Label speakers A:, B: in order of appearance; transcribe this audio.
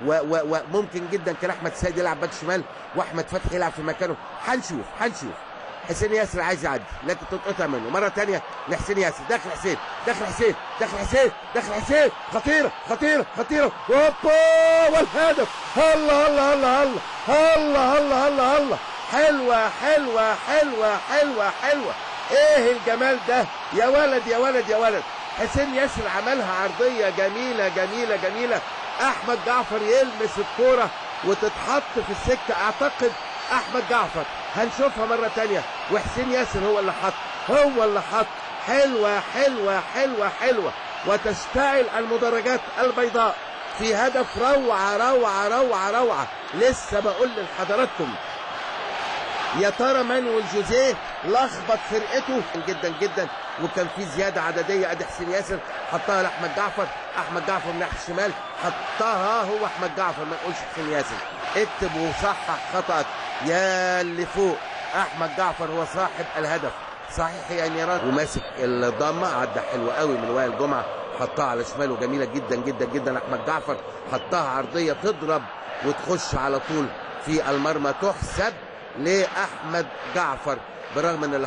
A: وممكن جدا كان احمد سيد يلعب باك شمال واحمد فتحي يلعب في مكانه. هنشوف حسين ياسر عايز يعدي لكن تتقطع منه مره ثانيه لحسين ياسر. داخل حسين خطيره هوبا والهدف. الله حلوه. ايه الجمال ده يا ولد. حسين ياسر عملها عرضيه جميله. احمد جعفر يلمس الكوره وتتحط في السكه. اعتقد احمد جعفر هنشوفها مره ثانيه وحسين ياسر هو اللي حط. حلوه وتشتعل المدرجات البيضاء في هدف روعه. لسه بقول لحضراتكم يا ترى مانويل جوزيه لخبط فرقته جدا وكان في زياده عدديه. ادي حسين ياسر حطها لاحمد جعفر من ناحيه الشمال حطها هو احمد جعفر ما نقولش حسين ياسر. اكتب وصحح خطأك يا اللي فوق. احمد جعفر هو صاحب الهدف صحيح يا نيران وماسك الضمه. عدى حلو قوي من وائل جمعه حطها على شماله جميله جدا. احمد جعفر حطها عرضيه تضرب وتخش على طول في المرمى تحسب لاحمد جعفر برغم ان